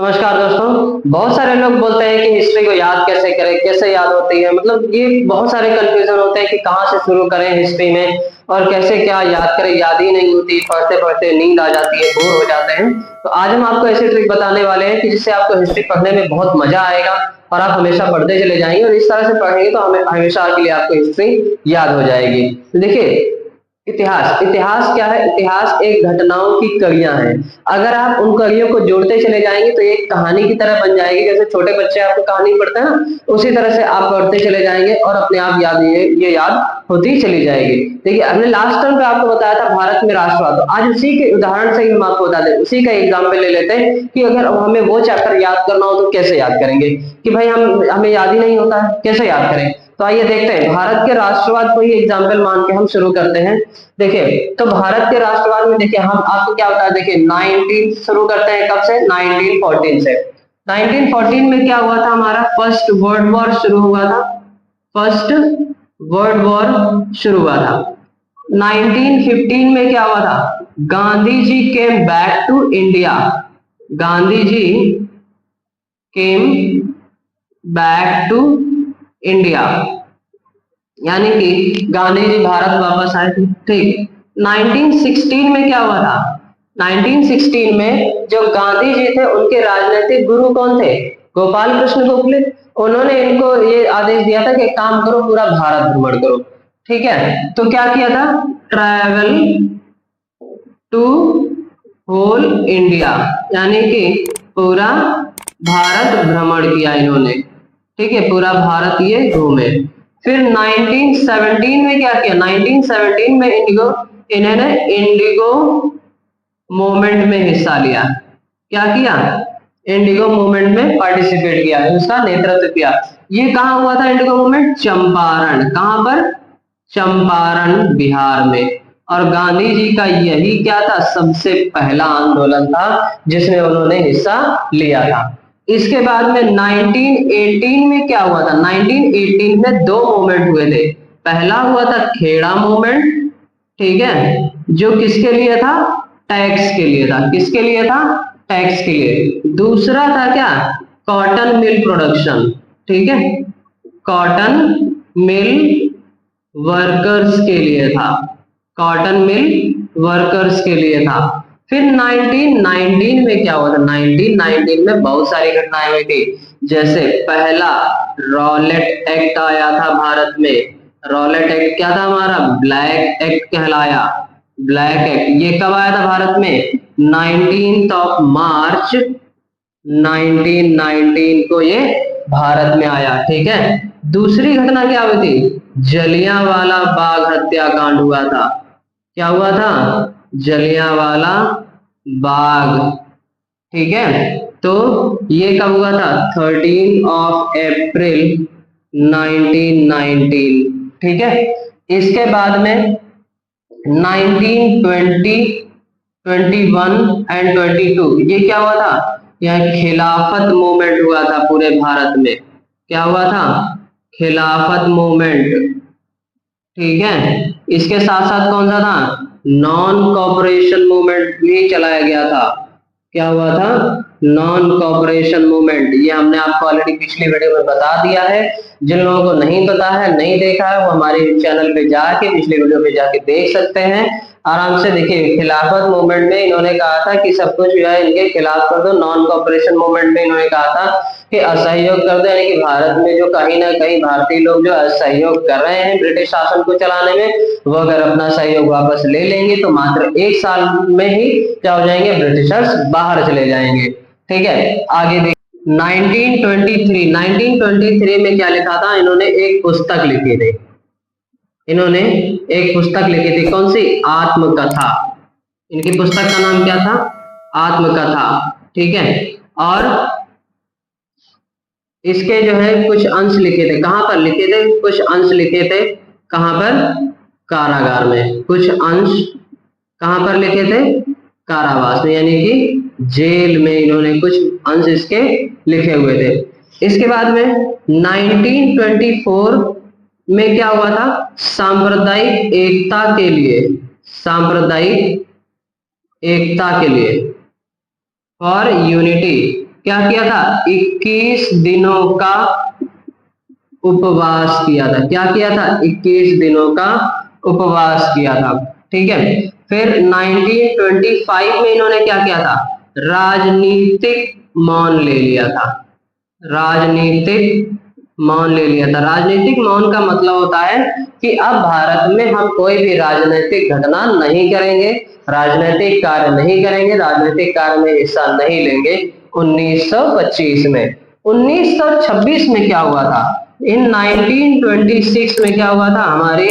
नमस्कार दोस्तों। बहुत सारे लोग बोलते हैं कि हिस्ट्री को याद कैसे करें, कैसे याद होती है। मतलब ये बहुत सारे कंफ्यूजन होते हैं कि कहाँ से शुरू करें हिस्ट्री में और कैसे क्या याद करें। याद ही नहीं होती, पढ़ते पढ़ते नींद आ जाती है, बोर हो जाते हैं। तो आज हम आपको ऐसी ट्रिक बताने वाले हैं कि जिससे आपको हिस्ट्री पढ़ने में बहुत मजा आएगा और आप हमेशा पढ़ते चले जाएंगे। और इस तरह से पढ़ेंगे तो हमें हमेशा के लिए आपको हिस्ट्री याद हो जाएगी। तो देखिए, इतिहास इतिहास क्या है? इतिहास एक घटनाओं की कड़ियां हैं। अगर आप उन कड़ियों को जोड़ते चले जाएंगे तो एक कहानी की तरह बन जाएगी। जैसे छोटे बच्चे आपको कहानी पढ़ते हैं ना, उसी तरह से आप पढ़ते चले जाएंगे और अपने आप याद ये याद होती चली जाएगी। देखिए, हमने लास्ट टाइम पे आपको बताया था भारत में राष्ट्रवाद। तो आज उसी के उदाहरण से ही हम आपको बता दें, उसी का एग्जाम्पल ले लेते हैं कि अगर हमें वो चैप्टर याद करना हो तो कैसे याद करेंगे। कि भाई हमें याद ही नहीं होता है, कैसे याद करें। तो आइए देखते हैं, भारत के राष्ट्रवाद को ही एग्जाम्पल मान के हम शुरू करते हैं। देखिए, तो भारत के राष्ट्रवाद में देखिए हम आपको क्या बताया। देखिए 19 शुरू करते हैं, कब से? 1914 से। 1914 में क्या हुआ था? हमारा फर्स्ट वर्ल्ड वॉर शुरू हुआ था। फर्स्ट वर्ल्ड वॉर शुरू हुआ था। 1915 में क्या हुआ था? Gandhi ji came back to India. Gandhi ji came back to India, यानी कि गांधी जी भारत वापस आए थे। ठीक। 1916 में क्या हुआ था? 1916 में जो गांधी जी थे उनके राजनीतिक गुरु कौन थे? गोपाल कृष्ण गोखले। उन्होंने इनको ये आदेश दिया था कि काम करो, पूरा भारत भ्रमण करो। ठीक है, तो क्या किया था? ट्रैवल टू होल इंडिया, यानी कि पूरा भारत भ्रमण किया इन्होंने। ठीक है, पूरा भारत ये घूमे। फिर 1917 में क्या किया? 1917 में इन्होंने इंडिगो मूवमेंट में हिस्सा लिया। क्या किया? इंडिगो मूवमेंट में पार्टिसिपेट किया, उसका नेतृत्व किया। ये कहाँ हुआ था इंडिगो मूवमेंट? चंपारण। कहाँ पर? चंपारण, बिहार में। और गांधी जी का यही क्या था? सबसे पहला आंदोलन था जिसमें उन्होंने हिस्सा लिया था। इसके बाद में 1918 में क्या हुआ था? 1918 में दो मूवमेंट हुए थे। पहला हुआ था खेड़ा मूवमेंट। ठीक है, जो किसके लिए था? टैक्स के लिए था। किसके लिए था? टैक्स के लिए। दूसरा था क्या? Cotton mill production. ठीक है, कॉटन मिल वर्कर्स के लिए था। कॉटन मिल वर्कर्स के लिए था। फिर 1919 में क्या हुआ था? 1919 में बहुत सारी घटनाएं हुई थी। जैसे पहला रॉलेट एक्ट आया था भारत में। रॉलेट एक्ट क्या था हमारा? ब्लैक एक्ट कहलाया। ब्लैक एक्ट ये कब आया था भारत में? 19 मार्च 1919 को ये भारत में आया। ठीक है। दूसरी घटना क्या हुई थी? जलियांवाला बाग हत्याकांड हुआ था। क्या हुआ था? जलियांवाला बाग। ठीक है, तो ये कब हुआ था? 13 अप्रैल 1919। ठीक है। इसके बाद में 1920, 21 एंड 22 ये क्या हुआ था? यह खिलाफत मूवमेंट हुआ था पूरे भारत में। क्या हुआ था? खिलाफत मूवमेंट। ठीक है। इसके साथ साथ कौन सा था? नॉन कॉपरेशन मूवमेंट भी चलाया गया था। क्या हुआ था? Non cooperation movement. ये हमने आपको ऑलरेडी पिछली वीडियो में बता दिया है। जिन लोगों को नहीं पता है, नहीं देखा है, वो हमारे चैनल पे जाके पिछली वीडियो पे जाके देख सकते हैं आराम से। देखिए, खिलाफत मूवमेंट में इन्होंने कहा था कि सब कुछ जो है इनके खिलाफ कर दो। नॉन कॉपरेशन मूवमेंट में इन्होंने कहा था कि असहयोग कर दो, यानी कि भारत में जो कहीं ना कहीं भारतीय लोग जो असहयोग कर रहे हैं ब्रिटिश शासन को चलाने में, वो अगर अपना सहयोग वापस ले लेंगे तो मात्र एक साल में ही क्या हो जाएंगे? ब्रिटिशर्स बाहर चले जाएंगे। ठीक है, आगे देखिए 1923 में क्या लिखा था? इन्होंने एक पुस्तक लिखी थी। इन्होंने एक पुस्तक लिखी थी, कौन सी? आत्मकथा। इनकी पुस्तक का नाम क्या था? आत्मकथा। ठीक है। और इसके जो है कुछ अंश लिखे थे। कहां पर लिखे थे? कुछ अंश लिखे थे। कहां पर? कारागार में। कुछ अंश कहां पर लिखे थे? कारावास में, यानी कि जेल में इन्होंने कुछ अंश इसके लिखे हुए थे। इसके बाद में 1924 में क्या हुआ था? सांप्रदायिक एकता के लिए, सांप्रदायिक एकता के लिए, फॉर यूनिटी, क्या किया था? 21 दिनों का उपवास किया था। क्या किया था? 21 दिनों का उपवास किया था। ठीक है। फिर 1925 में इन्होंने क्या किया था? राजनीतिक मौन ले लिया था। राजनीतिक मौन ले लिया था। राजनीतिक मौन का मतलब होता है कि अब भारत में हम कोई भी राजनीतिक घटना नहीं करेंगे, राजनीतिक कार्य नहीं करेंगे, राजनीतिक कार्य में हिस्सा नहीं लेंगे। 1925 में। 1926 में क्या हुआ था? इन 1926 में क्या हुआ था? हमारी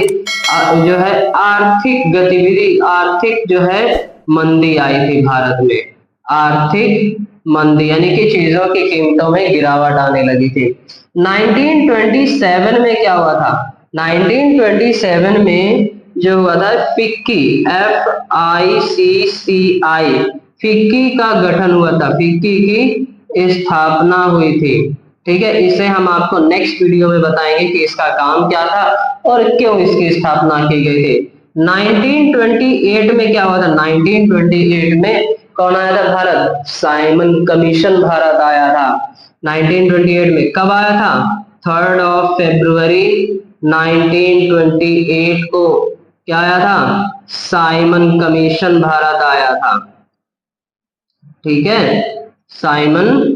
जो है आर्थिक गतिविधि, आर्थिक जो है मंदी आई थी भारत में। आर्थिक मंदी यानी कि चीजों की कीमतों में गिरावट आने लगी थी। 1927 में क्या हुआ था? 1927 में जो हुआ था फिक्की, FICCI, फिक्की का गठन हुआ था। फिक्की की स्थापना हुई थी। ठीक है। इसे हम आपको नेक्स्ट वीडियो में बताएंगे कि इसका काम क्या था और क्यों इसकी स्थापना की गई थी। 1928 में क्या हुआ था? 1928 में कौन आया था भारत? साइमन कमीशन भारत आया था। 1928 में कब आया था? 3 फरवरी 1928 को क्या आया था? साइमन कमीशन भारत आया था। ठीक है। साइमन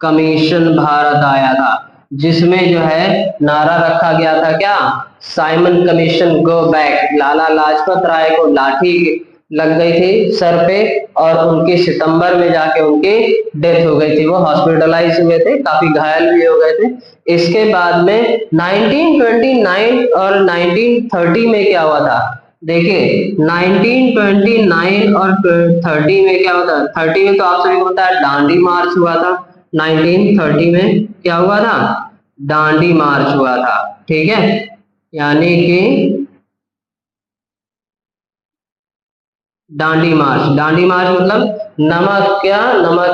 कमीशन भारत आया था, जिसमें जो है नारा रखा गया था क्या? Simon commission go back. Lala Lajpat Rai को लाठी लग गई थी सर पे और उनकी सितंबर में जाके उनकी डेथ हो गई थी। वो हॉस्पिटलाइज हुए थे, काफी घायल भी हो गए थे। इसके बाद में 1929 और 1930 में क्या हुआ था? देखिए 1929 और 30 में क्या होता है? 30 में तो आप सभी को पता है दांडी मार्च हुआ था। 1930 में क्या हुआ था? दांडी मार्च हुआ था। ठीक है। यानी कि दांडी मार्च। दांडी मार्च मतलब नमक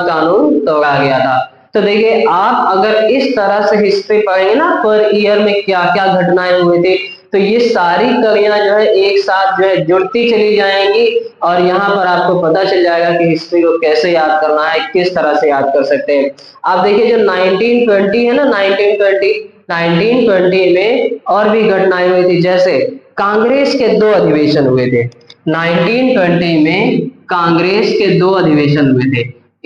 कानून तोड़ा गया था। तो देखिए आप अगर इस तरह से हिस्ट्री पढ़ेंगे ना, पर ईयर में क्या क्या घटनाएं हुई थी, तो ये सारी कड़ियां जो है एक साथ जो है जुड़ती चली जाएंगी और यहाँ पर आपको पता चल जाएगा कि हिस्ट्री को कैसे याद करना है, किस तरह से याद कर सकते हैं। आप देखिए जो 1920 है ना, 1920 में और भी घटनाएं हुई थी। जैसे कांग्रेस के 2 अधिवेशन हुए थे। 1920 में कांग्रेस के 2 अधिवेशन हुए थे।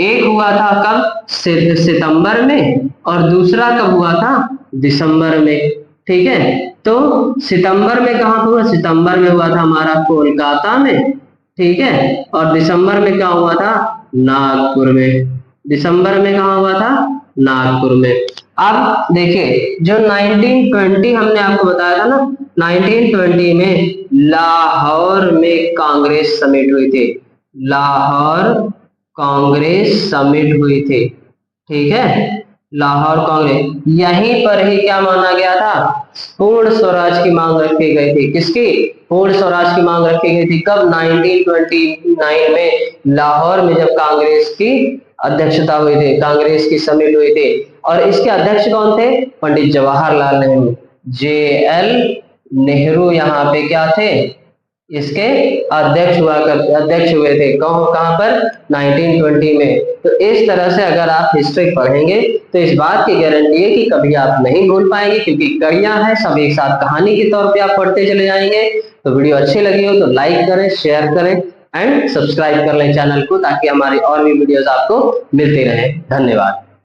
एक हुआ था कब? सितंबर में, और दूसरा कब हुआ था? दिसंबर में। ठीक है। तो सितंबर में कहाँ हुआ? सितंबर में हुआ था हमारा कोलकाता में। ठीक है। और दिसंबर में क्या हुआ था? नागपुर में। दिसंबर में कहाँ हुआ था? नागपुर में। अब देखिए जो 1920 हमने आपको बताया था ना, 1920 में लाहौर में कांग्रेस समिट हुई थी। लाहौर कांग्रेस समिट हुई थी। ठीक है। लाहौर कांग्रेस, यहीं पर ही क्या माना गया था? पूर्ण स्वराज की मांग रखी गई थी। किसकी? पूर्ण स्वराज की मांग रखी गई थी। कब? 1929 में लाहौर में जब कांग्रेस की अध्यक्षता हुई थी, कांग्रेस की समिट हुई थी। और इसके अध्यक्ष कौन थे? पंडित जवाहरलाल नेहरू, JL नेहरू यहाँ पे क्या थे? इसके अध्यक्ष हुए थे। कहाँ पर? 1920 में। तो इस तरह से अगर आप हिस्ट्री पढ़ेंगे तो इस बात की गारंटी है कि कभी आप नहीं भूल पाएंगे, क्योंकि कड़ियां हैं, सब एक साथ कहानी के तौर पे आप पढ़ते चले जाएंगे। तो वीडियो अच्छी लगी हो तो लाइक करें, शेयर करें एंड सब्सक्राइब कर लें चैनल को, ताकि हमारी और भी वीडियोस आपको मिलती रहे। धन्यवाद।